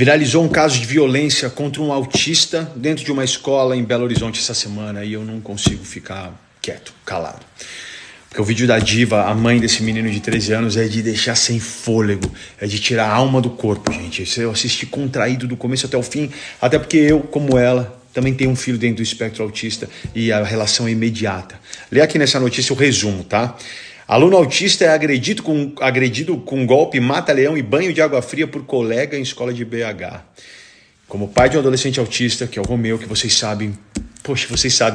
Viralizou um caso de violência contra um autista dentro de uma escola em Belo Horizonte essa semana e eu não consigo ficar quieto, calado. Porque o vídeo da Diva, a mãe desse menino de 13 anos, é de deixar sem fôlego, é de tirar a alma do corpo, gente. Isso eu assisti contraído do começo até o fim, até porque eu, como ela, também tenho um filho dentro do espectro autista e a relação é imediata. Lê aqui nessa notícia o resumo, tá? Aluno autista é agredido com golpe, mata-leão e banho de água fria por colega em escola de BH. Como pai de um adolescente autista, que é o Romeu, que vocês sabem,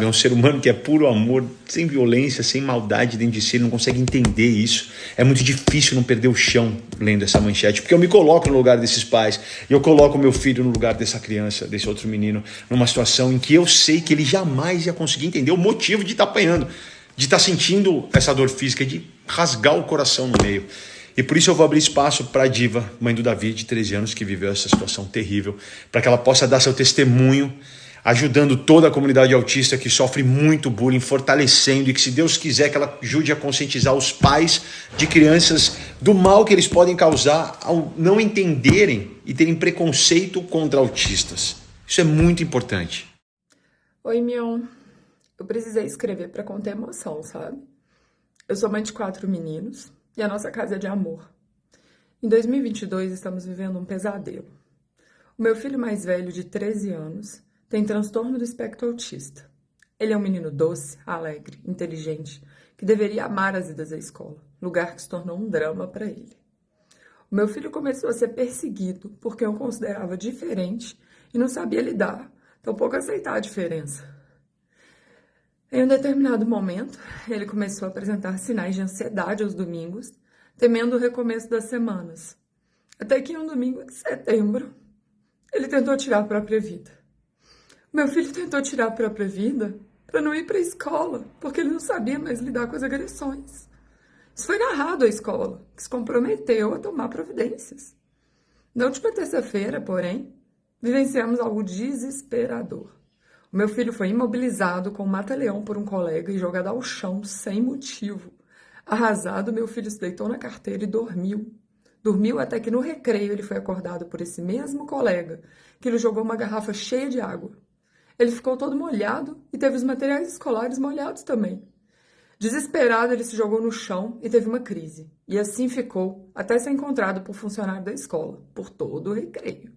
é um ser humano que é puro amor, sem violência, sem maldade dentro de si, ele não consegue entender isso. É muito difícil não perder o chão lendo essa manchete, porque eu me coloco no lugar desses pais, e eu coloco meu filho no lugar dessa criança, desse outro menino, numa situação em que eu sei que ele jamais ia conseguir entender o motivo de estar apanhando, de estar sentindo essa dor física, de rasgar o coração no meio. E por isso eu vou abrir espaço para a Diva, mãe do Davi, de 13 anos, que viveu essa situação terrível, para que ela possa dar seu testemunho, ajudando toda a comunidade autista que sofre muito bullying, fortalecendo, e que, se Deus quiser, que ela ajude a conscientizar os pais de crianças do mal que eles podem causar ao não entenderem e terem preconceito contra autistas. Isso é muito importante. Oi, Mion. Eu precisei escrever para conter emoção, sabe? Eu sou mãe de 4 meninos e a nossa casa é de amor. Em 2022, estamos vivendo um pesadelo. O meu filho mais velho, de 13 anos, tem transtorno do espectro autista. Ele é um menino doce, alegre, inteligente, que deveria amar as idas à escola, lugar que se tornou um drama para ele. O meu filho começou a ser perseguido porque eu o considerava diferente e não sabia lidar, tampouco aceitar a diferença. Em um determinado momento, ele começou a apresentar sinais de ansiedade aos domingos, temendo o recomeço das semanas. Até que em um domingo de setembro, ele tentou tirar a própria vida. Meu filho tentou tirar a própria vida para não ir para a escola, porque ele não sabia mais lidar com as agressões. Isso foi narrado à escola, que se comprometeu a tomar providências. Na última terça-feira, porém, vivenciamos algo desesperador. O meu filho foi imobilizado com um mata-leão por um colega e jogado ao chão sem motivo. Arrasado, meu filho se deitou na carteira e dormiu. Dormiu até que no recreio ele foi acordado por esse mesmo colega, que lhe jogou uma garrafa cheia de água. Ele ficou todo molhado e teve os materiais escolares molhados também. Desesperado, ele se jogou no chão e teve uma crise. E assim ficou até ser encontrado por funcionário da escola, por todo o recreio.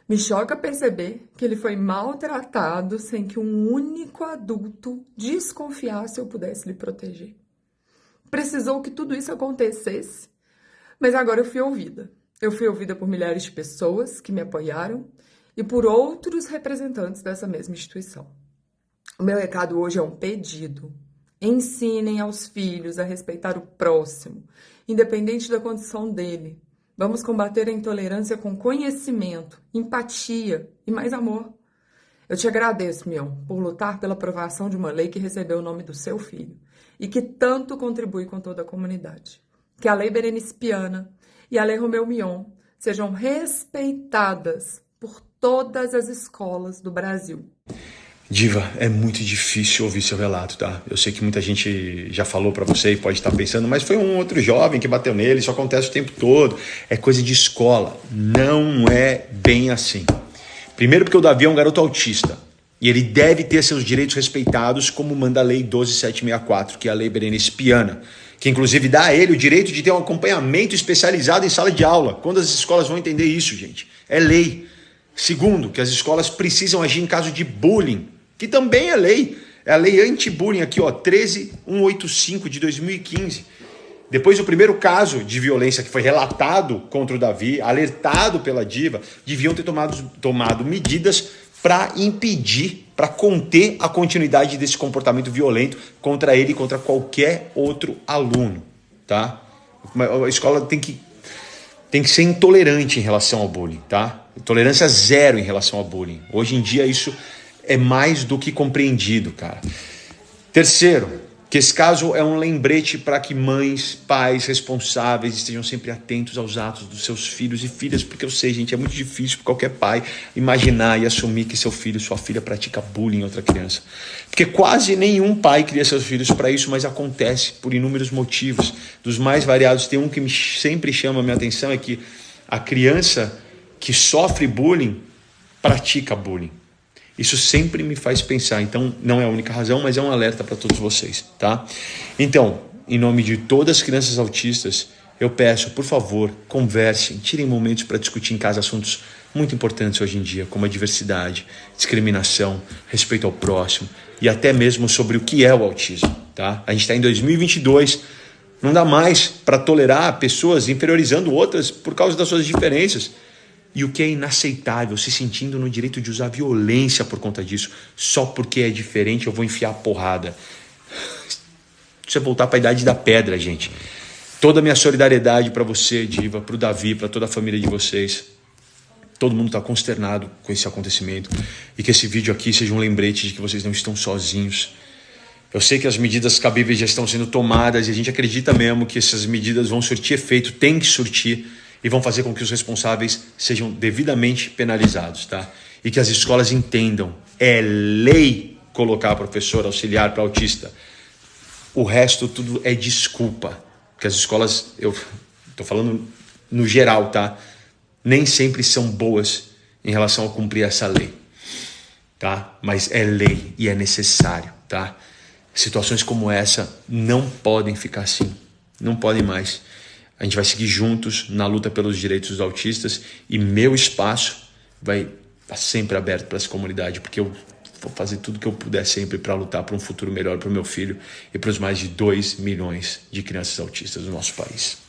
Me choca perceber que ele foi maltratado sem que um único adulto desconfiasse ou pudesse lhe proteger. Precisou que tudo isso acontecesse, mas agora eu fui ouvida. Eu fui ouvida por milhares de pessoas que me apoiaram e por outros representantes dessa mesma instituição. O meu recado hoje é um pedido. Ensinem aos filhos a respeitar o próximo, independente da condição dele. Vamos combater a intolerância com conhecimento, empatia e mais amor. Eu te agradeço, Mion, por lutar pela aprovação de uma lei que recebeu o nome do seu filho e que tanto contribui com toda a comunidade. Que a Lei Berenice Piana e a Lei Romeu Mion sejam respeitadas por todas as escolas do Brasil. Diva, é muito difícil ouvir seu relato, tá? Eu sei que muita gente já falou pra você e pode estar pensando, mas foi um outro jovem que bateu nele, isso acontece o tempo todo, é coisa de escola. Não é bem assim. Primeiro porque o Davi é um garoto autista e ele deve ter seus direitos respeitados, como manda a Lei 12.764, que é a Lei Berenice Piana, que inclusive dá a ele o direito de ter um acompanhamento especializado em sala de aula. Quando as escolas vão entender isso, gente? É lei. Segundo, que as escolas precisam agir em caso de bullying, que também é lei. É a lei anti-bullying aqui, ó, 13.185 de 2015. Depois do primeiro caso de violência que foi relatado contra o Davi, alertado pela Diva, deviam ter tomado medidas para impedir, para conter a continuidade desse comportamento violento contra ele e contra qualquer outro aluno, tá? A escola tem que ser intolerante em relação ao bullying, tá? Tolerância zero em relação ao bullying. Hoje em dia isso é mais do que compreendido, cara. Terceiro, que esse caso é um lembrete para que mães, pais responsáveis estejam sempre atentos aos atos dos seus filhos e filhas, porque eu sei, gente, é muito difícil para qualquer pai imaginar e assumir que seu filho, sua filha pratica bullying em outra criança. Porque quase nenhum pai cria seus filhos para isso, mas acontece por inúmeros motivos, dos mais variados. Tem um que sempre chama a minha atenção, é que a criança que sofre bullying pratica bullying. Isso sempre me faz pensar. Então, não é a única razão, mas é um alerta para todos vocês, tá? Então, em nome de todas as crianças autistas, eu peço, por favor, conversem, tirem momentos para discutir em casa assuntos muito importantes hoje em dia, como a diversidade, discriminação, respeito ao próximo e até mesmo sobre o que é o autismo, tá? A gente está em 2022, não dá mais para tolerar pessoas inferiorizando outras por causa das suas diferenças. E o que é inaceitável, se sentindo no direito de usar violência por conta disso, só porque é diferente eu vou enfiar porrada. Precisa voltar para a idade da pedra, gente. Toda a minha solidariedade para você, Diva, para o Davi, para toda a família de vocês. Todo mundo está consternado com esse acontecimento. E que esse vídeo aqui seja um lembrete de que vocês não estão sozinhos. Eu sei que as medidas cabíveis já estão sendo tomadas e a gente acredita mesmo que essas medidas vão surtir efeito, tem que surtir, e vão fazer com que os responsáveis sejam devidamente penalizados, tá? E que as escolas entendam, é lei colocar professor auxiliar para autista. O resto tudo é desculpa. Porque as escolas, eu estou falando no geral, tá? Nem sempre são boas em relação a cumprir essa lei, tá? Mas é lei e é necessário, tá? Situações como essa não podem ficar assim, não podem mais. A gente vai seguir juntos na luta pelos direitos dos autistas e meu espaço vai estar sempre aberto para essa comunidade, porque eu vou fazer tudo que eu puder sempre para lutar por um futuro melhor para o meu filho e para os mais de 2 milhões de crianças autistas do nosso país.